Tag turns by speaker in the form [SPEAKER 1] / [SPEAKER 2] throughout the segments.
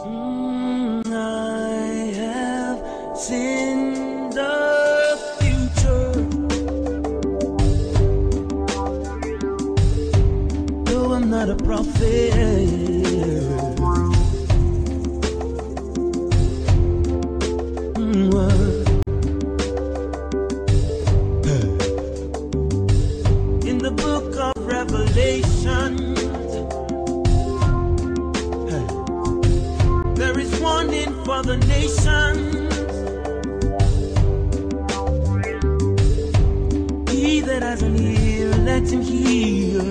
[SPEAKER 1] I have seen the future, though I'm not a prophet. In the book of Revelation, there is warning for the nations. He that has an ear, let him hear.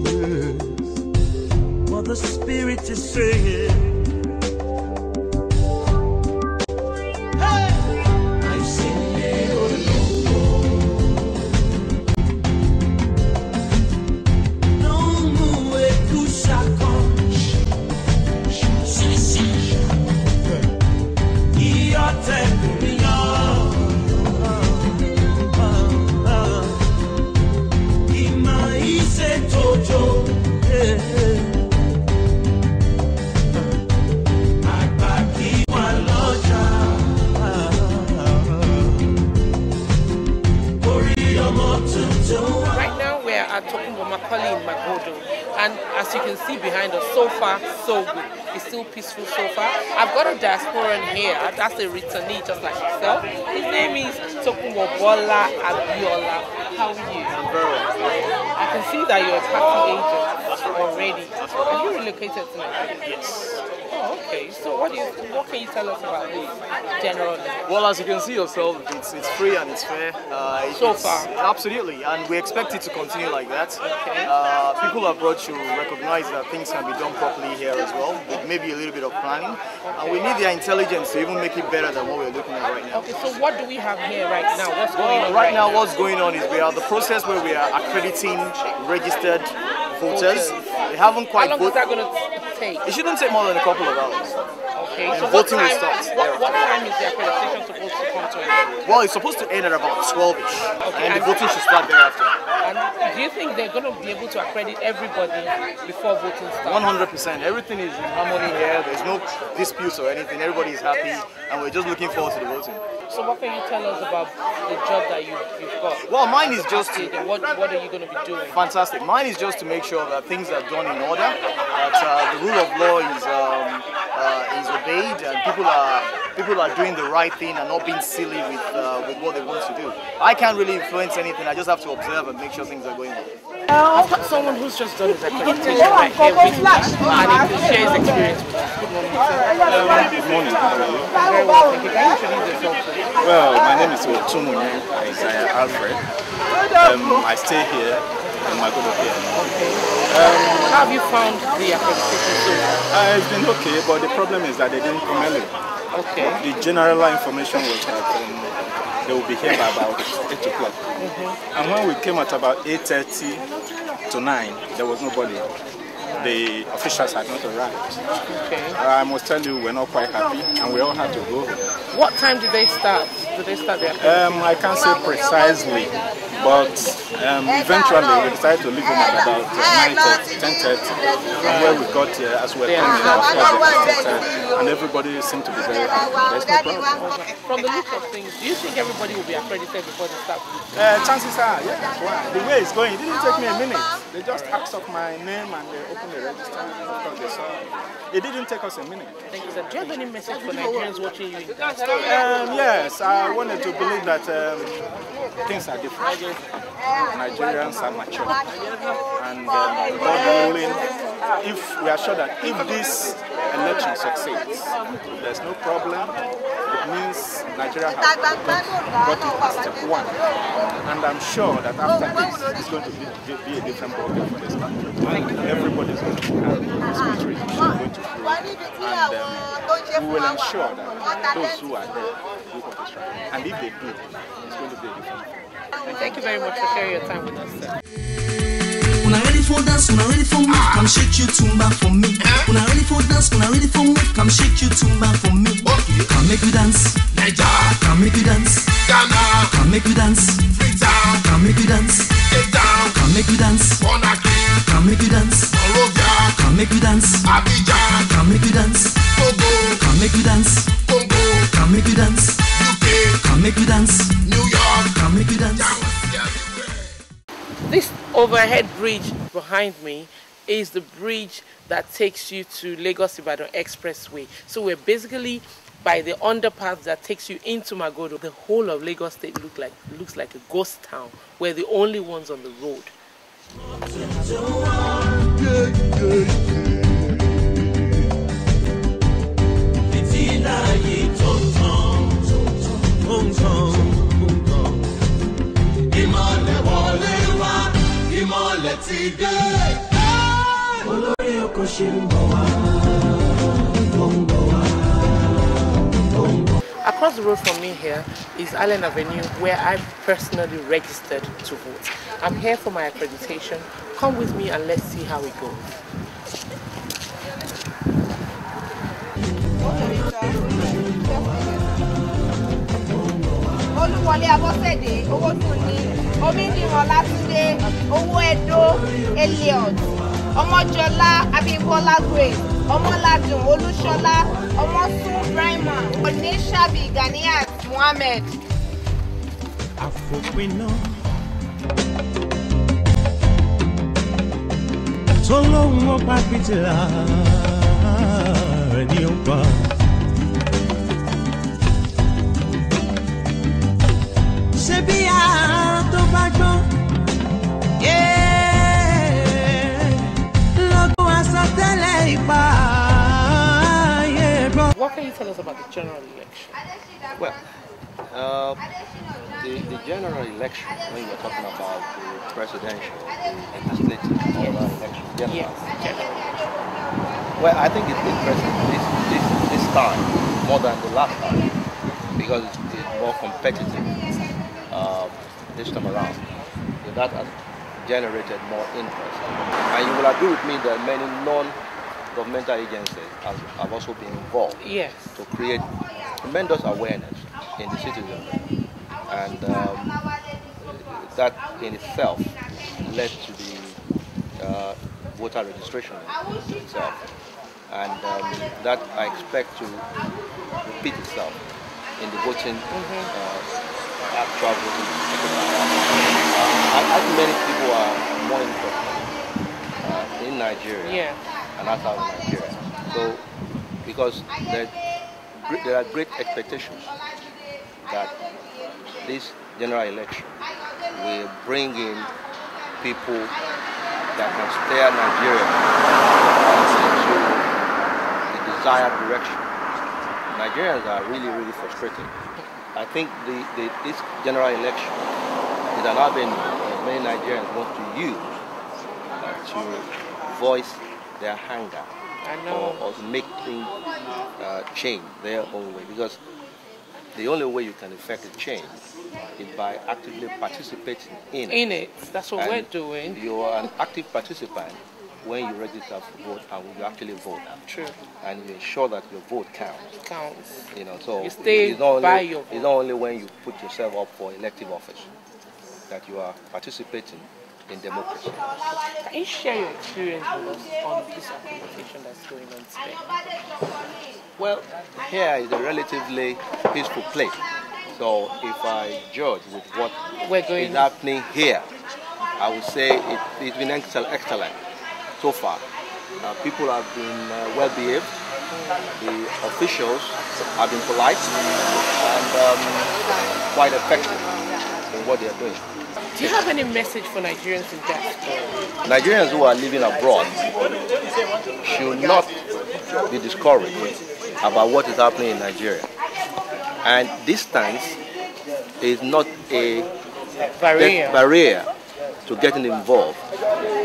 [SPEAKER 1] Yes. What the Spirit is saying.
[SPEAKER 2] And as you can see behind us, so far, so good. It's still peaceful so far. I've got a diasporan here. That's a returnee just like yourself. His name is Aboyade-Cole. How are you?
[SPEAKER 3] I'm very well.
[SPEAKER 2] I can see that you're a party agent already. Have you relocated to Nigeria?
[SPEAKER 3] Yes.
[SPEAKER 2] Oh, okay. So what can you tell us about this generally?
[SPEAKER 3] Well, as you can see yourself, it's free and it's fair.
[SPEAKER 2] So far?
[SPEAKER 3] Absolutely, and we expect it to continue like that.
[SPEAKER 2] Okay.
[SPEAKER 3] People abroad should recognize that things can be done properly here as well, with maybe a little bit of planning. And we need their intelligence to even make it better than what we're looking at right now.
[SPEAKER 2] Okay, so what do we have here right now? What's going on
[SPEAKER 3] right now? What's going on is we are the process where we are accrediting registered voters. They haven't quite
[SPEAKER 2] voted. How long is that going to take?
[SPEAKER 3] It shouldn't take more than a couple of hours.
[SPEAKER 2] Okay,
[SPEAKER 3] and
[SPEAKER 2] so
[SPEAKER 3] voting will start.
[SPEAKER 2] What time is the accreditation supposed to come to an end?
[SPEAKER 3] Well, it's supposed to end at about 12ish,
[SPEAKER 2] okay,
[SPEAKER 3] and the voting should start thereafter.
[SPEAKER 2] And do you think they're going to be able to accredit everybody before voting starts?
[SPEAKER 3] 100%. Everything is in harmony here. There's no disputes or anything. Everybody is happy, and we're just looking forward to the voting.
[SPEAKER 2] So what can you tell us about the job that you've got?
[SPEAKER 3] Well, mine is just to...
[SPEAKER 2] What are you going to be doing?
[SPEAKER 3] Fantastic. Mine is just to make sure that things are done in order, that the rule of law is obeyed, and people are doing the right thing and not being silly with what they want to do. I can't really influence anything. I just have to observe and make sure things are going well.
[SPEAKER 2] I've got someone who's just done his accreditation right here with us, and he can share his experience with us. Good morning, sir.
[SPEAKER 4] Good morning. How are you?
[SPEAKER 2] Very well, thank you. Can you introduce yourself, please?
[SPEAKER 4] Well, my name is Isaiah Alfred. I stay here in Magodo here.
[SPEAKER 2] Okay. How have you found the accreditation so far?
[SPEAKER 4] It's been okay, but the problem is that they didn't come early.
[SPEAKER 2] Okay.
[SPEAKER 4] The general information was that they will be here by about 8 o'clock. And when we came at about 8:30 to 9, there was nobody. The officials had not arrived.
[SPEAKER 2] Okay.
[SPEAKER 4] I must tell you, we're not quite happy, and we all had to go.
[SPEAKER 2] What time did they start? Did they start their
[SPEAKER 4] I can't say precisely, but eventually we decided to leave them at about 9:30, 10:30. From where we got here, as we were coming, and everybody seemed to be very happy. There's no problem.
[SPEAKER 2] From the look of things, do you think everybody will be accredited before they start?
[SPEAKER 4] Chances are, yes. Why? The way it's going, it didn't take me a minute. They just asked up my name and they opened the register. Of course, they saw. It didn't take us a minute.
[SPEAKER 2] Thank you, sir. Do you have any message for Nigerians watching you?
[SPEAKER 4] Yes, I wanted to believe that things are different. Nigerians are mature, and God willing, if we are sure that if this election succeeds, there's no problem. It means Nigeria has got it as step one, and I'm sure that after this, it's going to be a different problem for this country. Everybody's going to be happy. This country is going to grow, and we will ensure that those who are there do what is right. And if they do, it's going to be a different problem.
[SPEAKER 2] Thank you very much for sharing your time with us, sir.
[SPEAKER 1] Una ready for dance, una ready for move, come shake your tumba for me. Una ready for dance, una ready for move, come shake your tumba for me. Come make you dance, come make you dance, come make you dance, come make you dance, come make you dance, come make you dance, come make you dance, come make you dance. make you dance.
[SPEAKER 5] Congo,
[SPEAKER 1] Come make you dance.
[SPEAKER 5] UK,
[SPEAKER 1] Come make you dance.
[SPEAKER 5] New York,
[SPEAKER 1] Come make you dance.
[SPEAKER 2] This overhead bridge behind me is the bridge that takes you to Lagos-Ibadan Expressway. So we're basically by the underpass that takes you into Magodo. The whole of Lagos State looks like a ghost town. We're the only ones on the road. Across the road from me here is Allen Avenue, where I personally registered to vote. I'm here for my accreditation. Come with me and let's see how it goes.
[SPEAKER 6] Olúwọlé Abọ́sẹ̀dé, owó tún ní, Omídìran Látúndé, owó Ẹdó, Elliot, Ọmọjọlá, Abímbọ́lá Grace, Ọmọládùn, Olúṣọlá, Ọmọsún Brahima, Oníṣàbí Ganiat Mohammed.
[SPEAKER 7] Àfòpiná tó lóhùn ó pa pìtìlà rẹ̀ ní ó pa. Ṣé bí àárọ̀ tó bá gbọ́n lọ́gbọ́n àsọtẹ́lẹ̀ ìpa ayé gbọ́n.
[SPEAKER 2] What can you tell us about the general election?
[SPEAKER 8] Well, the general election, when you're talking about the presidential, the legislative, election,
[SPEAKER 2] Yes, general.
[SPEAKER 8] well, I think it's interesting this time more than the last time because it's more competitive this time around. So that has generated more interest. And you will agree with me that many non-governmental agencies have also been involved
[SPEAKER 2] Yes.
[SPEAKER 8] to create tremendous awareness in the citizenry. And that in itself led to the voter registration itself. And that I expect to repeat itself in the voting, actual voting. I think many people are more interested in Nigeria and outside of Nigeria. So, because there are great expectations that this general election will bring in people that can steer Nigeria into the desired direction. Nigerians are really, really frustrated. I think this general election is an avenue that many Nigerians want to use to voice their anger or to make things change their own way. Because the only way you can effect a change is by actively participating in it.
[SPEAKER 2] That's what we're doing.
[SPEAKER 8] You are an active participant when you register for vote and when you actually vote.
[SPEAKER 2] True.
[SPEAKER 8] And you ensure that your vote counts. You know, so
[SPEAKER 2] you stay by your vote.
[SPEAKER 8] It's not only when you put yourself up for elective office that you are participating in democracy.
[SPEAKER 2] Can you share your experience with us on this accreditation that's going on today?
[SPEAKER 8] Well, here is a relatively peaceful place. So if I judge with what is happening here, I would say it's been excellent so far. People have been well behaved. The officials have been polite and quite effective in what they are doing.
[SPEAKER 2] Do you have any message for Nigerians in diaspora?
[SPEAKER 8] Nigerians who are living abroad should not be discouraged about what is happening in Nigeria. And distance is not a barrier to getting involved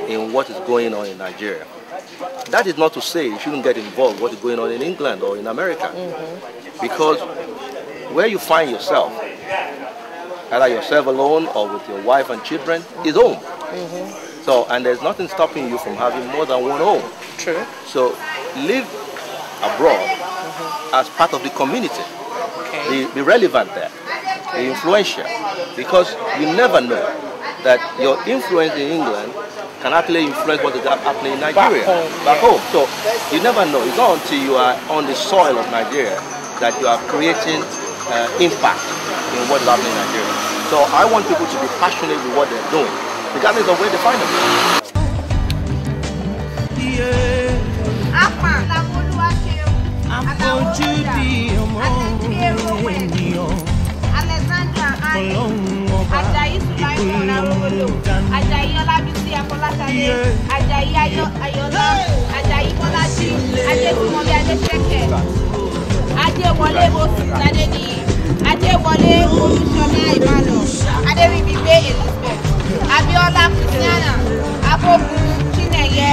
[SPEAKER 8] in what is going on in Nigeria. That is not to say you shouldn't get involved in what is going on in England or in America. Because where you find yourself, either yourself alone or with your wife and children, is home. So, and there's nothing stopping you from having more than one home.
[SPEAKER 2] True.
[SPEAKER 8] So, live abroad as part of the community. Be relevant there, be influential, because you never know that your influence in England can actually influence what is happening in Nigeria, back home. So you never know. It's not until you are on the soil of Nigeria that you are creating impact in what is happening in Nigeria. So I want people to be passionate with what they're doing, regardless of where they find themselves.
[SPEAKER 6] Ajayi Sulaiman Arowolo, Ajayi Olabisi Afolakade, Ajayi Ayola, Ajayi Bolaji, Adetunmobi Adeseke, Adewole Bosunladeniyi, Adewole Olusola Imano, Adewibigbe Elizabeth, Abiola Christiana, Abogun Chineye,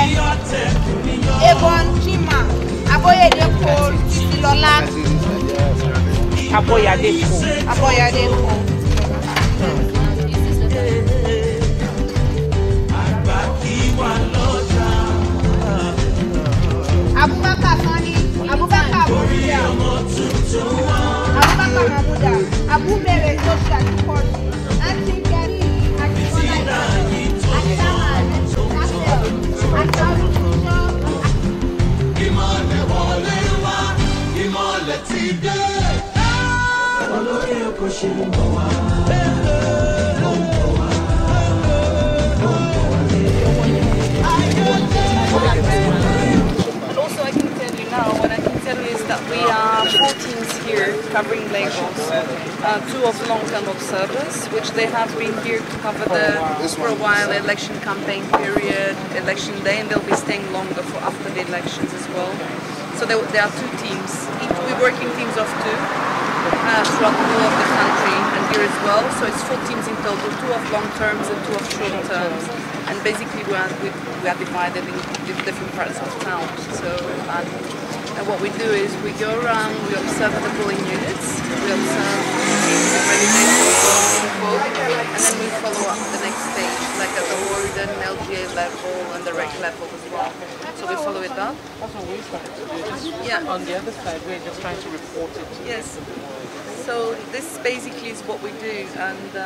[SPEAKER 6] Ebon Chima, Aboyade-Cole, Titilola, Aboyade-Cole. Abubakar Sani, Abubakar Abuja, Abubakar Mamuda, Abu Mere Joshua Kipori, Aunty Gary, Akisola Ibrahim, Akisaman, Nasel, Akaru Kusho. Ìmọ̀lẹ̀ wọlé wá, ìmọ̀lẹ̀ ti dé. Olórí oko ṣe ń bọ̀ wá.
[SPEAKER 5] Also, I can tell you now, what I can tell you is that we are 4 teams here covering Lagos. 2 of long-term observers, which they have been here to cover for a while, election campaign period, election day, and they'll be staying longer for after the elections as well. So there are 2 teams. We work in teams of 2 throughout the whole of the country and here as well. So it's 4 teams in total, 2 of long terms and 2 of short terms. And basically we are divided in different parts of town. So and what we do is we go around, we observe the polling units, we observe and then we follow up the next stage, like at the Warden, LGA level and the rec level as well. So we follow it up.
[SPEAKER 2] That's what we're trying to do.
[SPEAKER 5] Yeah.
[SPEAKER 2] On the other side, we're just trying to report it.
[SPEAKER 5] Yes. So this basically is what we do, and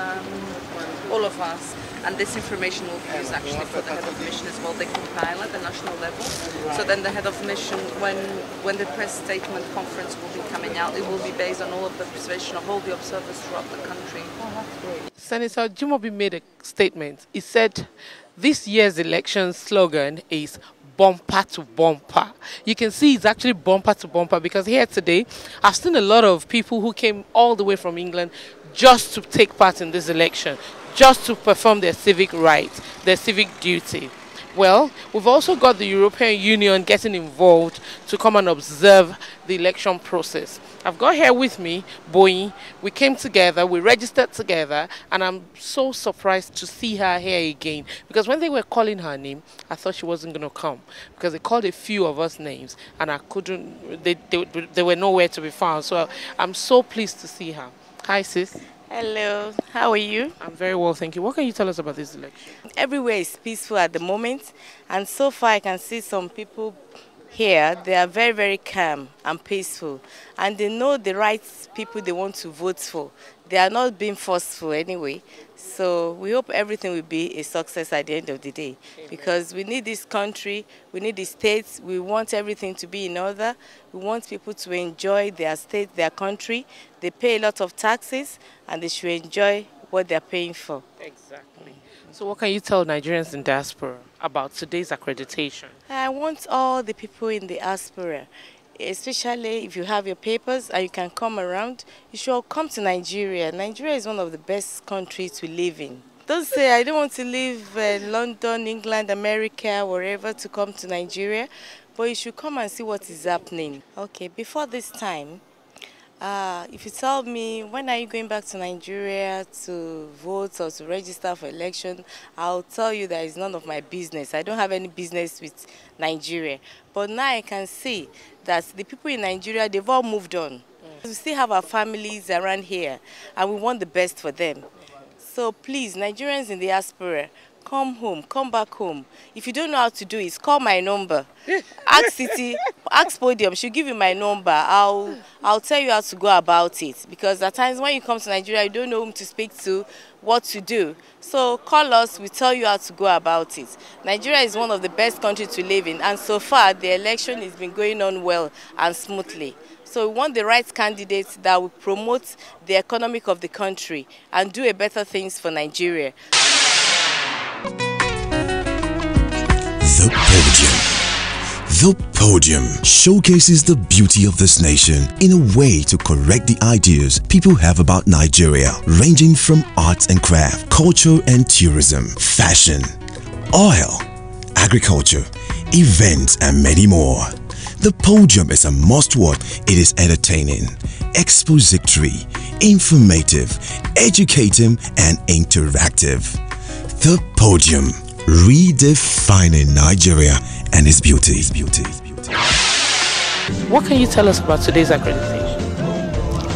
[SPEAKER 5] all of us. And this information will be used actually for the head of mission as well. They compile at the national level. So then the head of mission, when the press statement conference will be coming out, it will be based on all of the observation of all the observers throughout the country.
[SPEAKER 2] Oh, that's great. Senator Jimobi made a statement. He said this year's election slogan is bumper to bumper. You can see it's actually bumper to bumper because here today, I've seen a lot of people who came all the way from England just to take part in this election, just to perform their civic rights, their civic duty. Well, we've also got the European Union getting involved to come and observe the election process. I've got here with me Boyi. We came together, we registered together, and I'm so surprised to see her here again. Because when they were calling her name, I thought she wasn't going to come. Because they called a few of us names, and I couldn't, they were nowhere to be found. So I'm so pleased to see her. Hi, sis.
[SPEAKER 9] Hello, how are you?
[SPEAKER 2] I'm very well, thank you. What can you tell us about this election?
[SPEAKER 9] Everywhere is peaceful at the moment, and so far I can see some people here, they are very, very calm and peaceful, and they know the right people they want to vote for. They are not being forceful anyway, so we hope everything will be a success at the end of the day. Amen. Because we need this country, we need the states, we want everything to be in order. We want people to enjoy their state, their country. They pay a lot of taxes, and they should enjoy what they're paying for.
[SPEAKER 2] Exactly. So what can you tell Nigerians in diaspora about today's accreditation?
[SPEAKER 9] I want all the people in the diaspora, especially if you have your papers and you can come around, you should come to Nigeria. Nigeria is one of the best countries to live in. Don't say, I don't want to live in London, England, America, wherever to come to Nigeria, but you should come and see what is happening. Okay, before this time, if you tell me, when are you going back to Nigeria to vote or to register for election, I'll tell you that it's none of my business. I don't have any business with Nigeria. But now I can see that the people in Nigeria, they've all moved on. We still have our families around here, and we want the best for them. So please, Nigerians in the diaspora, come home, come back home. If you don't know how to do it, call my number. ask Podium. She'll give you my number. I'll tell you how to go about it, because at times when you come to Nigeria, you don't know whom to speak to, what to do. So call us, we tell you how to go about it. Nigeria is one of the best countries to live in, and so far the election has been going on well and smoothly. So we want the right candidates that will promote the economic of the country and do a better things for Nigeria.
[SPEAKER 10] The Podium. The Podium showcases the beauty of this nation in a way to correct the ideas people have about Nigeria, ranging from arts and craft, culture and tourism, fashion, oil, agriculture, events and many more. The Podium is a must-watch. It is entertaining, expository, informative, educating and interactive. The Podium, redefining Nigeria and its beauty.
[SPEAKER 2] What can you tell us about today's accreditation?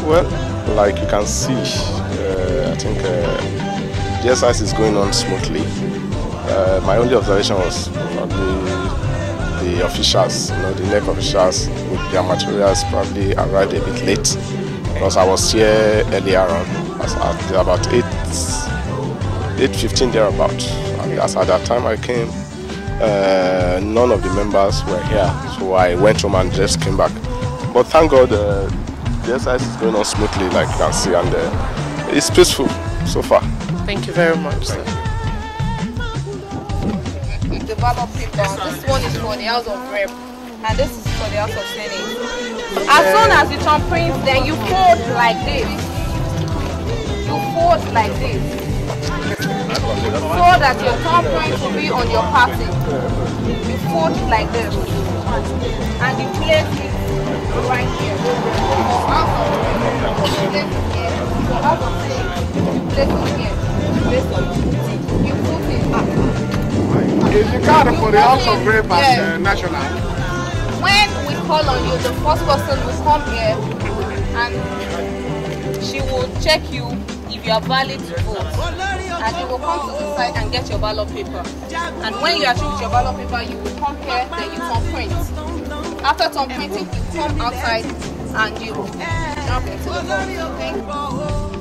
[SPEAKER 11] Well, like you can see, I think the exercise is going on smoothly. My only observation was probably the officials, the NEC officials with their materials probably arrived a bit late, because I was here earlier on, at about 8:15 thereabout. And as at that time I came, none of the members were here, so I went home and just came back. But thank God the exercise is going on smoothly, like you can see, and it's peaceful so far.
[SPEAKER 2] Thank you very much, sir.
[SPEAKER 5] The ballot paper. This one is for the House of Rep, and this is for the House of Senate. As soon as you turn print, then you fold like this. You fold like this, so that your turn print will be on your party. You fold it like this, and you place it right here. For House of Rep, you place it here. For House of Senate, you place it here. You put it up.
[SPEAKER 12] Is the card for the House of Rep and national?
[SPEAKER 5] When we call on you, the first person will come here and she will check you if you are valid to vote. And you will come to the side and get your ballot paper. And when you are through with your ballot paper, you will come here, then you turn print. After turn printing, you come outside and you jump into the vote.